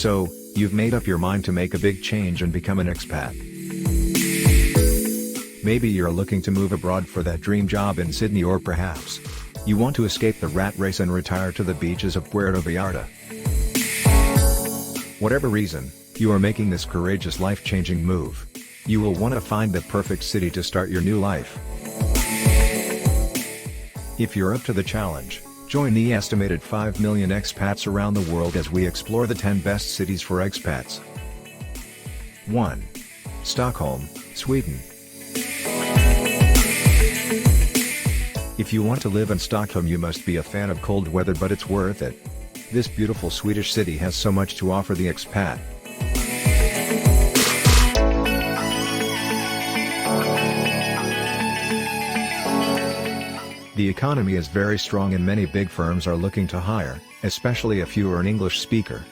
So, you've made up your mind to make a big change and become an expat. Maybe you're looking to move abroad for that dream job in Sydney, or perhaps you want to escape the rat race and retire to the beaches of Puerto Vallarta. Whatever reason, you are making this courageous life-changing move. You will want to find the perfect city to start your new life. If you're up to the challenge, join the estimated 5 million expats around the world as we explore the 10 best cities for expats. 1. Stockholm, Sweden. If you want to live in Stockholm, you must be a fan of cold weather, but it's worth it. This beautiful Swedish city has so much to offer the expat. The economy is very strong and many big firms are looking to hire, especially if you are an English speaker.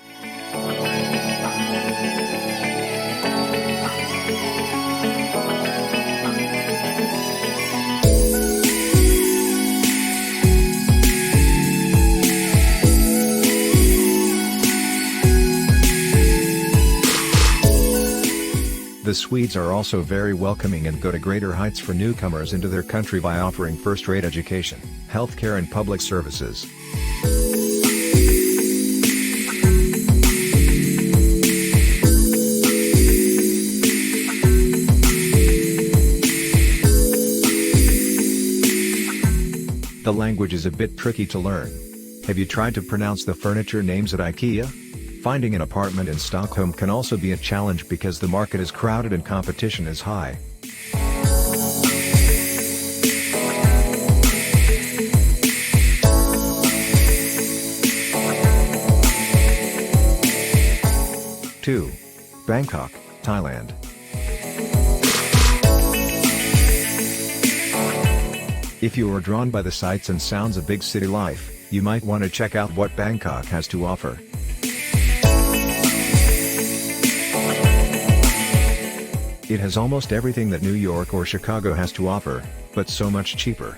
The Swedes are also very welcoming and go to greater heights for newcomers into their country by offering first-rate education, healthcare and public services. The language is a bit tricky to learn. Have you tried to pronounce the furniture names at IKEA? Finding an apartment in Stockholm can also be a challenge because the market is crowded and competition is high. Two. Bangkok, Thailand. If you are drawn by the sights and sounds of big city life, you might want to check out what Bangkok has to offer. It has almost everything that New York or Chicago has to offer, but so much cheaper.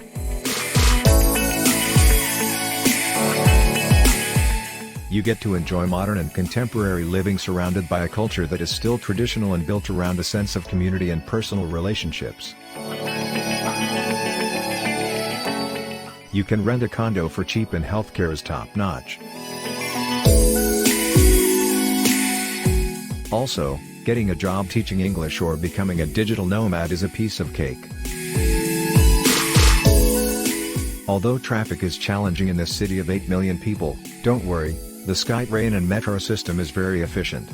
You get to enjoy modern and contemporary living surrounded by a culture that is still traditional and built around a sense of community and personal relationships. You can rent a condo for cheap and healthcare is top-notch. Also, getting a job teaching English or becoming a digital nomad is a piece of cake. Although traffic is challenging in this city of 8 million people, don't worry, the SkyTrain and metro system is very efficient.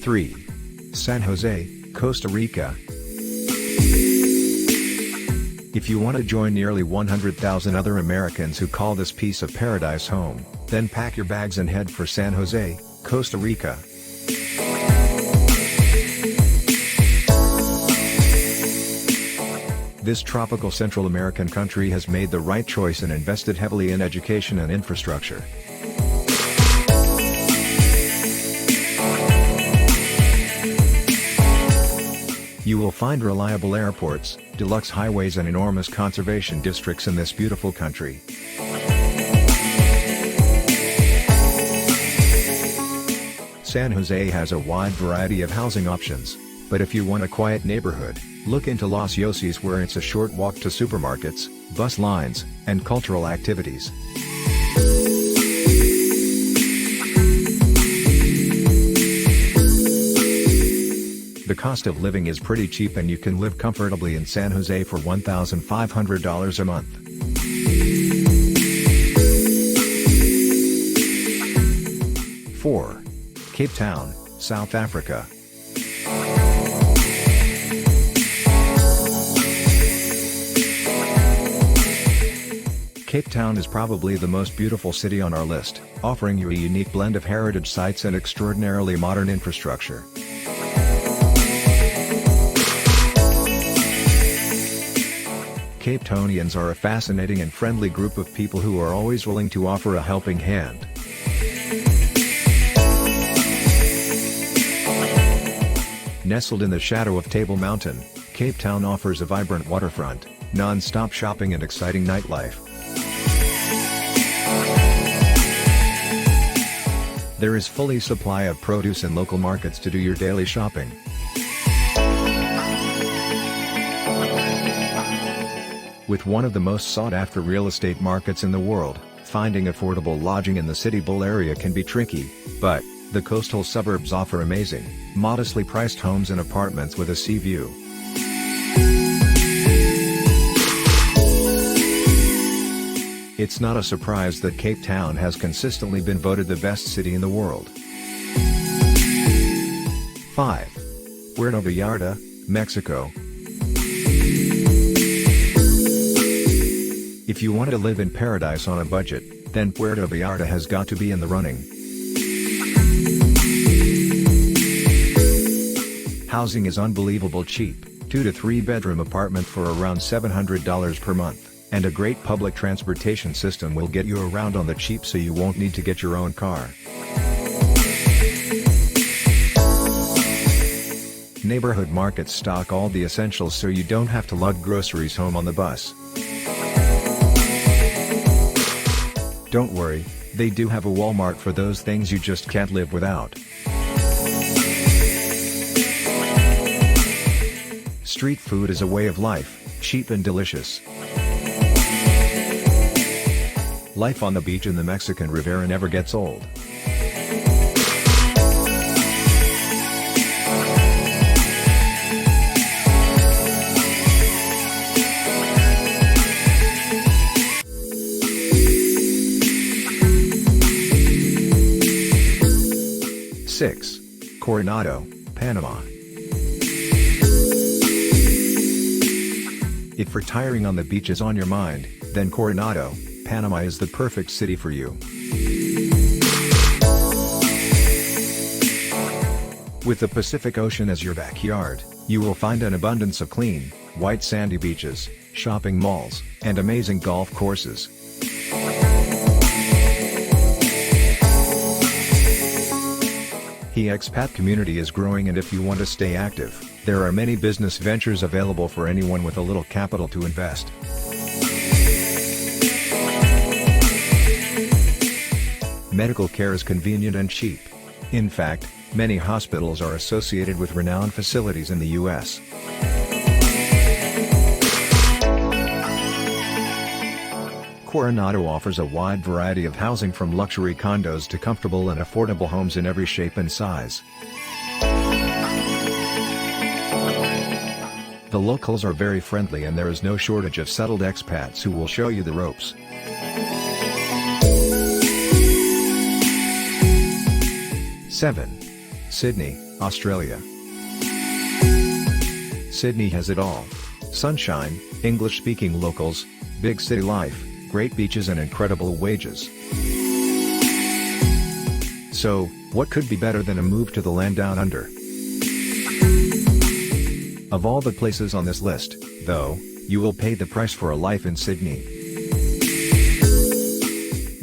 Three. San Jose, Costa Rica. If you want to join nearly 100,000 other Americans who call this piece of paradise home, then pack your bags and head for San Jose, Costa Rica. This tropical Central American country has made the right choice and invested heavily in education and infrastructure. You will find reliable airports, deluxe highways and enormous conservation districts in this beautiful country. San Jose has a wide variety of housing options, but if you want a quiet neighborhood, look into Los Yosis, where it's a short walk to supermarkets, bus lines, and cultural activities. The cost of living is pretty cheap and you can live comfortably in San Jose for $1,500 a month. Four. Cape Town, South Africa. Cape Town is probably the most beautiful city on our list, offering you a unique blend of heritage sites and extraordinarily modern infrastructure. Cape Townians are a fascinating and friendly group of people who are always willing to offer a helping hand. Nestled in the shadow of Table Mountain, Cape Town offers a vibrant waterfront, non-stop shopping and exciting nightlife. There is fully supply of produce in local markets to do your daily shopping. With one of the most sought-after real estate markets in the world, finding affordable lodging in the City Bowl area can be tricky, but the coastal suburbs offer amazing, modestly priced homes and apartments with a sea view. It's not a surprise that Cape Town has consistently been voted the best city in the world. 5. Puerto Vallarta, Mexico. If you want to live in paradise on a budget, then Puerto Vallarta has got to be in the running. Housing is unbelievable cheap, 2 to 3 bedroom apartment for around $700 per month, and a great public transportation system will get you around on the cheap so you won't need to get your own car. Neighborhood markets stock all the essentials so you don't have to lug groceries home on the bus. Don't worry, they do have a Walmart for those things you just can't live without. Street food is a way of life, cheap and delicious. Life on the beach in the Mexican Riviera never gets old. Six. Coronado, Panama. If retiring on the beach is on your mind, then Coronado, Panama is the perfect city for you. With the Pacific Ocean as your backyard, you will find an abundance of clean, white sandy beaches, shopping malls, and amazing golf courses. The expat community is growing, and if you want to stay active, there are many business ventures available for anyone with a little capital to invest. Medical care is convenient and cheap. In fact, many hospitals are associated with renowned facilities in the U.S. Coronado offers a wide variety of housing from luxury condos to comfortable and affordable homes in every shape and size. The locals are very friendly and there is no shortage of settled expats who will show you the ropes. Seven. Sydney, Australia. Sydney has it all. Sunshine, English-speaking locals, big city life, great beaches and incredible wages. So, what could be better than a move to the land down under? Of all the places on this list, though, you will pay the price for a life in Sydney.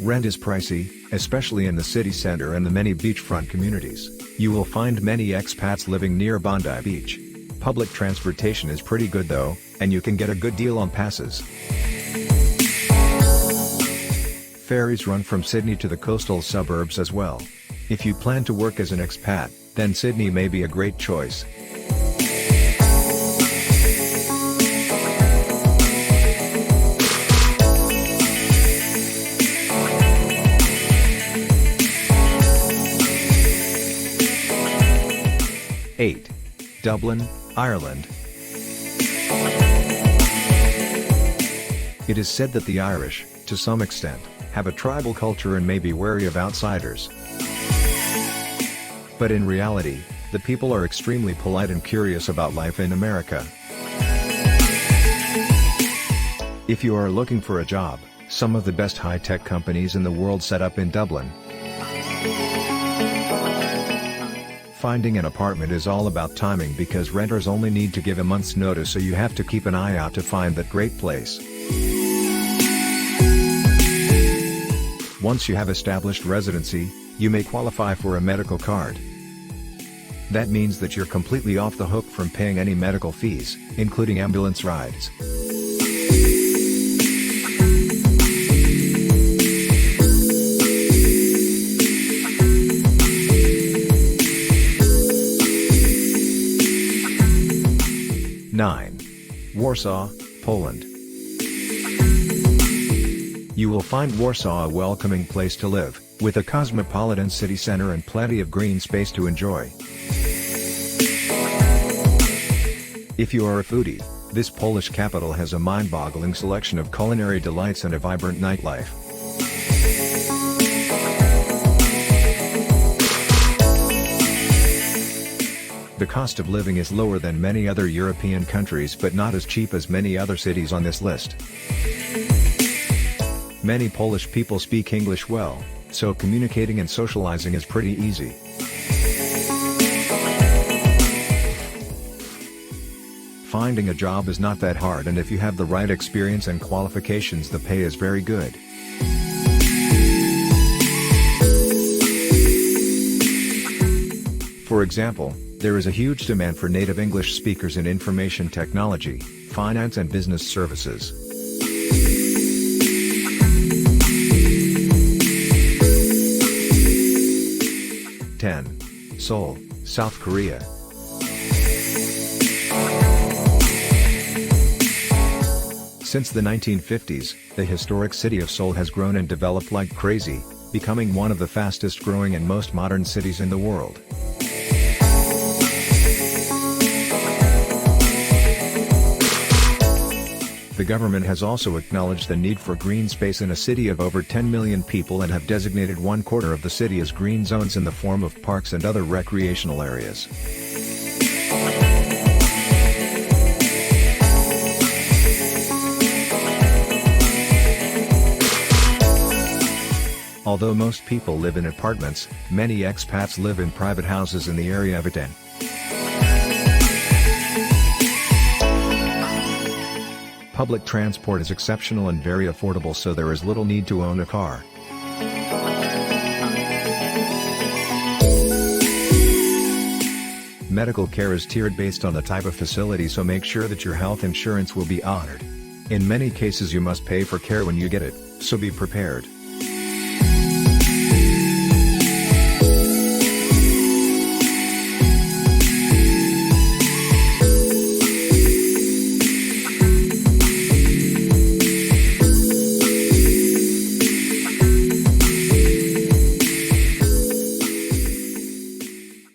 Rent is pricey, especially in the city centre and the many beachfront communities. You will find many expats living near Bondi Beach. Public transportation is pretty good though, and you can get a good deal on passes. Ferries run from Sydney to the coastal suburbs as well. If you plan to work as an expat, then Sydney may be a great choice. Eight. Dublin, Ireland. It is said that the Irish, to some extent, have a tribal culture and may be wary of outsiders. But in reality, the people are extremely polite and curious about life in America. If you are looking for a job, some of the best high-tech companies in the world set up in Dublin. Finding an apartment is all about timing because renters only need to give a month's notice, so you have to keep an eye out to find that great place. Once you have established residency, you may qualify for a medical card. That means that you're completely off the hook from paying any medical fees, including ambulance rides. Nine. Warsaw, Poland. You will find Warsaw a welcoming place to live, with a cosmopolitan city center and plenty of green space to enjoy. If you are a foodie, this Polish capital has a mind-boggling selection of culinary delights and a vibrant nightlife. The cost of living is lower than many other European countries but not as cheap as many other cities on this list. Many Polish people speak English well, so communicating and socializing is pretty easy. Finding a job is not that hard, and if you have the right experience and qualifications, the pay is very good. For example, there is a huge demand for native English speakers in information technology, finance and business services. 10. Seoul, South Korea. Since the 1950s, the historic city of Seoul has grown and developed like crazy, becoming one of the fastest growing and most modern cities in the world. The government has also acknowledged the need for green space in a city of over 10 million people and have designated 1/4 of the city as green zones in the form of parks and other recreational areas. Although most people live in apartments, many expats live in private houses in the area of Iten. Public transport is exceptional and very affordable, so there is little need to own a car. Medical care is tiered based on the type of facility, so make sure that your health insurance will be honored. In many cases you must pay for care when you get it, so be prepared.